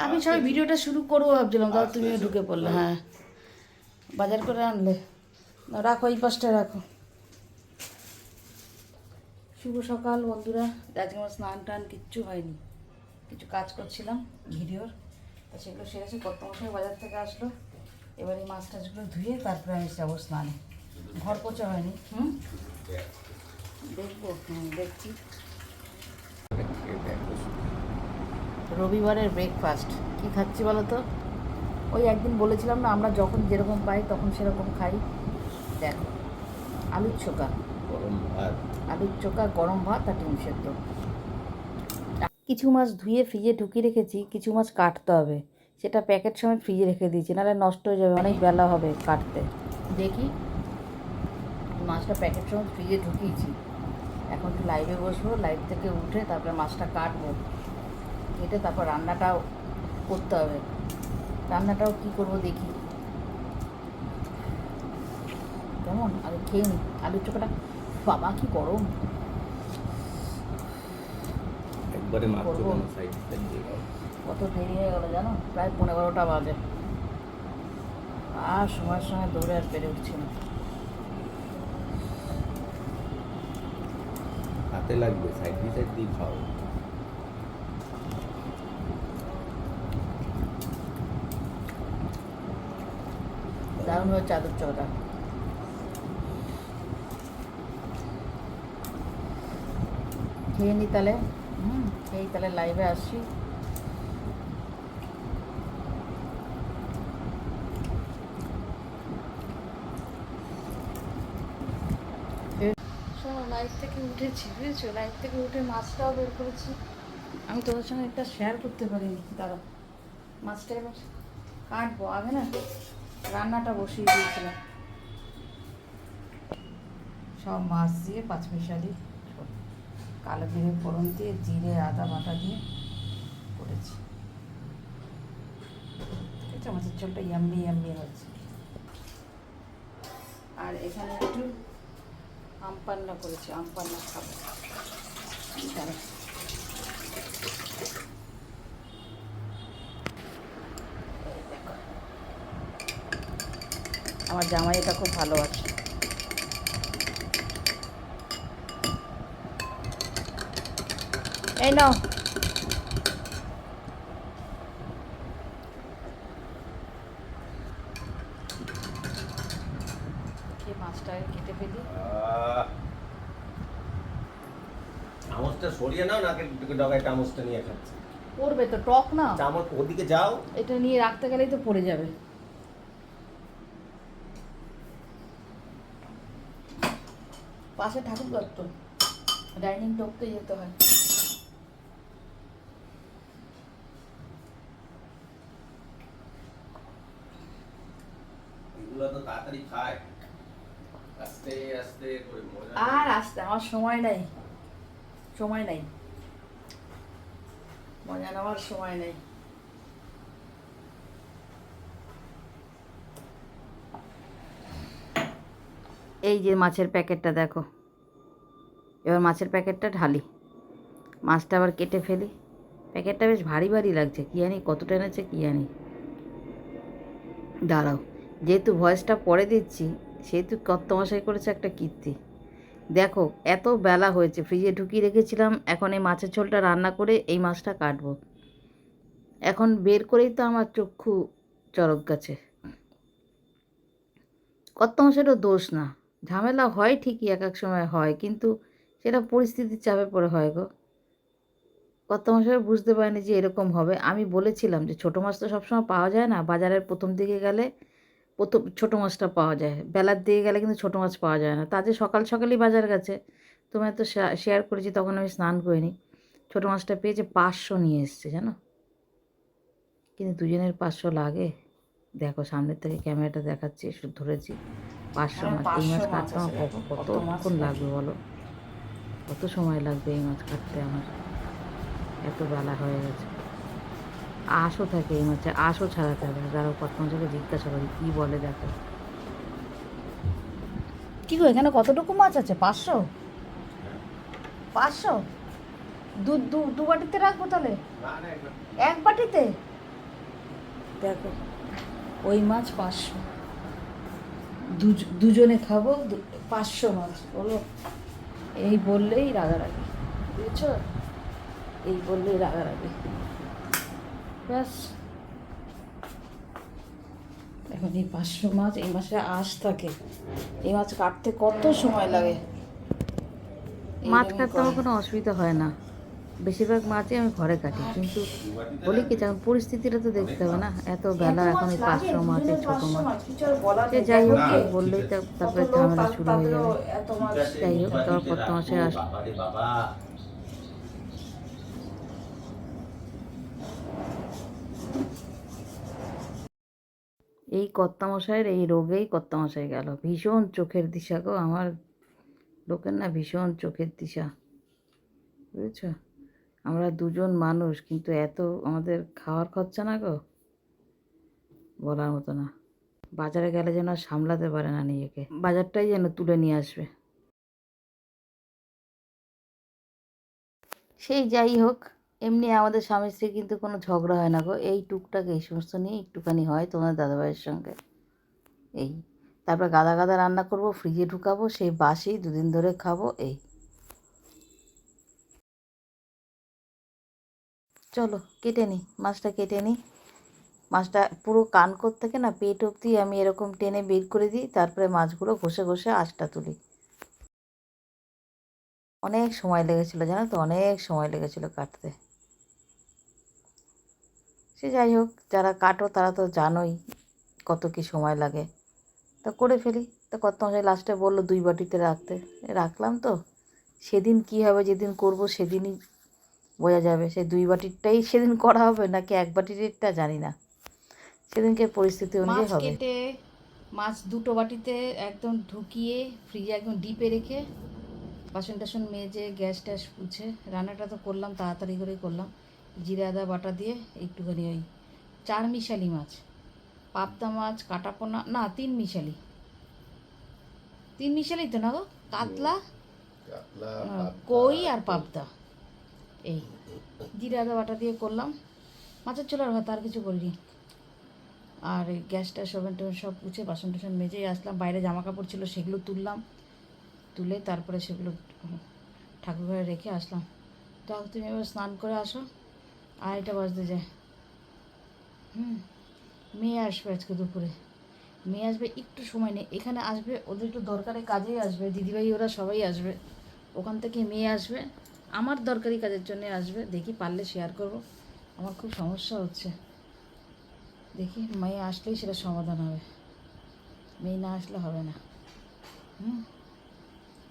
আমি সবাই ভিডিওটা শুরু করবো ভাবছিলাম, তাও তুমিও ঢুকে পড়লে। হ্যাঁ, বাজার করে আনলে। রাখো, এই পাশটায় রাখো। শুভ সকাল বন্ধুরা। আজকে আমার স্নান টান কিচ্ছু হয়নি, কিছু কাজ করছিলাম ভিডিওর, তো সেগুলো সেরেছে। কত মশাই বাজার থেকে আসলো, এবার এই মাছ টাছগুলো ধুয়ে তারপরে আমি যাবো স্নানে। ঘর পোছা হয়নি। দেখবো, দেখছি। রবিবারের ব্রেকফাস্ট কি খাচ্ছি বলো তো? ওই একদিন বলেছিলাম না, আমরা যখন যেরকম পাই তখন সেরকম খাই। দেখো, আলুর চোখা, আলুর চোখা, গরম ভাত আর ডিম সেদ্ধ। কিছু মাছ ধুয়ে ফ্রিজে ঢুকিয়ে রেখেছি, কিছু মাছ কাটতে হবে। সেটা প্যাকেট সময় ফ্রিজে রেখে দিয়েছি, নাহলে নষ্ট হয়ে যাবে, অনেক বেলা হবে কাটতে। দেখি, মাছটা প্যাকেট সময় ফ্রিজে ঢুকিয়েছি। এখন একটু লাইভে বসবো, লাইভ থেকে উঠে তারপরে মাছটা কাটবো, কেটে তারপর রান্নাটাও করতে হবে। রান্নাটাও কী করবো দেখি কেমন। আর খেয়ে নি আলুর চোখাটা, বাবা কি গরম। একবারে করবো, কত দেরি হয়ে গেলো জানো, প্রায় 11:30 বাজে। আর সময়ের সঙ্গে দৌড়ে আর পেরে উঠছি না। হাতে লাগবে, সাইড বাই সাইড দিয়ে খাও। দারুণ হচ্ছে আলুর চোখাটা। খেয়ে নি তাহলে। খেয়েই তাহলে লাইভে আসছি। শোনো, লাইভ থেকে উঠেছি বুঝেছো, লাইভ থেকে উঠে মাছটাও বের করেছি। আমি তোদের সঙ্গে একটা শেয়ার করতে পারিনি, দাঁড়াও। মাছটা এবার কাটবো, আগে না রান্নাটা বসিয়ে দিয়েছিলাম। সব মাছ দিয়ে পাঁচমিশালি, কালো জিরে ফোড়ন দিয়ে, জিরে আদা বাটা দিয়ে করেছি। এটা মাছের ঝোলটা ইয়াম্মি ইয়াম্মি হচ্ছে। আর এখানে একটু আম পান্না করেছি, আম পান্না খাবো। দাঁড়াও। এই দেখো, আমার জামাই এটা খুব ভালো আছে। এই নাও। খেয়ে মাছটাকে কেটে ফেলি। চামচটা সরিয়ে নাও, নাকে ডগায় চামচটা নিয়ে খাচ্ছে। পড়বে তো, টক না। চামচ ওদিকে যাও। এটা নিয়ে রাখতে গেলেই তো পড়ে যাবে। পাশে ঠাকুর ঘর তো, ডাইনিং টপতে যেতে হয়। এগুলো তো তাড়াতাড়ি খায়, আস্তে আস্তে করে মজা। আর আসতে আমার সময় নেই, সময় নেই, মজা নেওয়ার সময় নেই। এই যে মাছের প্যাকেটটা দেখো, এবার মাছের প্যাকেটটা ঢালি, মাছটা আবার কেটে ফেলি। প্যাকেটটা বেশ ভারী ভারী লাগছে, কী জানি কতটা এনেছে কী জানি। দাঁড়াও, যেহেতু ভয়েসটা পরে দিচ্ছি, সেহেতু কর্তমশাই করেছে একটা কীর্তি। দেখো, এত বেলা হয়েছে, ফ্রিজে ঢুকিয়ে রেখেছিলাম, এখন এই মাছের ঝোলটা রান্না করে এই মাছটা কাটবো। এখন বের করেই তো আমার চক্ষু চড়ক গাছে। কর্তমশাইরও দোষ না, ঝামেলা হয় ঠিকই, এক এক সময় হয়, কিন্তু সেটা পরিস্থিতির চাপে পড়ে হয় গো। কর্তমশাই বুঝতে পারেনি যে এরকম হবে। আমি বলেছিলাম যে ছোটো মাছ তো সবসময় পাওয়া যায় না, বাজারের প্রথম দিকে গেলে প্রথম ছোটো মাছটা পাওয়া যায়, বেলার দিকে গেলে কিন্তু ছোটো মাছ পাওয়া যায় না। তা যে সকাল সকালই বাজার গেছে, তোমায় তো শেয়ার করেছি, তখন আমি স্নান করিনি। ছোটো মাছটা পেয়েছে, 500 নিয়ে এসছে জানো। কিন্তু দুজনের 500 লাগে। দেখো, সামনের থেকে ক্যামেরাটা দেখাচ্ছি, একটু ধরেছি। 500 মাছ, এই মাছ কাটতে আমার কতক্ষণ লাগবে বলো, কত সময় লাগবে এই মাছ কাটতে আমার, এত বেলা হয়ে গেছে। আঁশও থাকে এই মাছে, আঁশও ছাড়াতে হবে। যারা কর্তমশাইকে জিজ্ঞাসা করি কী বলে, দেখো। কী গো, এখানে কতটুকু মাছ আছে? 500? 500? দুধ দু বাটিতে রাখবো তাহলে? না না একবার এক বাটিতে? দেখো ওই মাছ 500, দুজনে খাবো 500 মাছ বলো। এই বললেই রাগারাগি, বুঝেছ? এই বললেই রাগারাগি, ব্যাস। এখন এই 500 মাছ, এই মাসে আঁশ থাকে, এই মাছ কাটতে কত সময় লাগে। মাছ কাটতে আমার কোনো অসুবিধা হয় না, বেশিরভাগ মাছই আমি ঘরে কাটি, কিন্তু বলি কি যখন পরিস্থিতিটা তো দেখতে হবে না। এত বেলা, এখন এই 500 মাছ, এই ছোটো মাছ, সে যাই হোক বললেই তারপরে ঝামেলা শুরু হয়ে যাবে। যাই হোক, তারপর কত মাসে বাবা রে বাবা। এই কর্তামশাইয়ের এই রোগেই কর্তামশাই গেল। ভীষণ চোখের দিশা গো আমার লোকের, না ভীষণ চোখের দিশা, বুঝেছ? আমরা দুজন মানুষ, কিন্তু এত আমাদের খাওয়ার খরচা না গো, বলার মতো না। বাজারে গেলে যেন আর সামলাতে পারে না নিজেকে, বাজারটাই যেন তুলে নিয়ে আসবে। সেই যাই হোক, এমনি আমাদের স্বামী স্ত্রী কিন্তু কোনো ঝগড়া হয় না গো, এই টুকটাক এই সমস্ত নিয়ে একটুখানি হয় তোমার দাদাভাইয়ের সঙ্গে। এই তারপর গাদা গাদা রান্না করব, ফ্রিজে ঢুকাবো, সেই বাসি 2 দিন ধরে খাবো। এই চলো কেটে নিই, মাছটা কেটে নিই। মাছটা পুরো কানকোর থেকে না পেট অবধি আমি এরকম টেনে বের করে দিই, তারপরে মাছগুলো ঘষে ঘষে আঁশটা তুলি। অনেক সময় লেগেছিলো জানো তো, অনেক সময় লেগেছিলো কাটতে। সে যাই হোক, যারা কাটো তারা তো জানোই কত কী সময় লাগে, তা করে ফেলি। তা কত মশাই লাস্টে বললো 2 বাটিতে রাখতে, রাখলাম। তো সেদিন কী হবে, যেদিন করব সেদিনই বোঝা যাবে। সেই 2 বাটিরটাই সেদিন করা হবে নাকি 1 বাটিরটা জানি না, সেদিনকে পরিস্থিতি অনুযায়ী হবে। কেটে মাছ 2টো বাটিতে একদম ঢুকিয়ে ফ্রিজে একদম ডিপে রেখে, বাসন টাসন মেজে গ্যাস ট্যাস পুছে, রান্নাটা তো করলাম, তাড়াতাড়ি করেই করলাম। জিরে আদা বাটা দিয়ে একটুখানি ওই 4 মিশালি মাছ, পাবদা মাছ কাটা পোনা, না 3 মিশালি, 3 মিশালি তো না গো, কাতলা, কই আর পাবদা, এই জিরে আদা বাটা দিয়ে করলাম। মাছের ছোলার ভাত, আর কিছু করিনি। আর এই গ্যাস ট্যাস ওভেন টোভেন সব পুছে বাসন টাসন মেজেই আসলাম। বাইরে জামা কাপড় ছিল সেগুলো তুললাম, তুলে তারপরে সেগুলো ঠাকুর ঘরে রেখে আসলাম। তো তুমি এবার স্নান করে আসো, 2:30 বাজতে যায়। মেয়ে আসবে আজকে দুপুরে, মেয়ে আসবে, একটু সময় নেই, এখানে আসবে ওদের একটু দরকারি কাজেই আসবে, দিদিভাই ওরা সবাই আসবে, ওখান থেকে মেয়ে আসবে, আমার দরকারি কাজের জন্য আসবে। দেখি পারলে শেয়ার করব, আমার খুব সমস্যা হচ্ছে, দেখি মেয়ে আসলেই সেটা সমাধান হবে, মেয়ে না আসলে হবে না।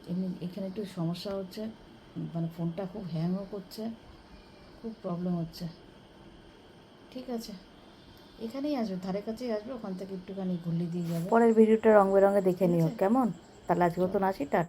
এমনি এখানে একটু সমস্যা হচ্ছে, মানে ফোনটা খুব হ্যাংও করছে, খুব প্রবলেম হচ্ছে। ঠিক আছে, এখানেই আসবে, ধারে কাছেই আসবে, ওখান থেকে একটুখানি ঘুরলি দিয়ে যাবে। পরের ভিডিওটা রং বেরঙে দেখে নিও কেমন। তাহলে আজকে মতন আসি, টাটা।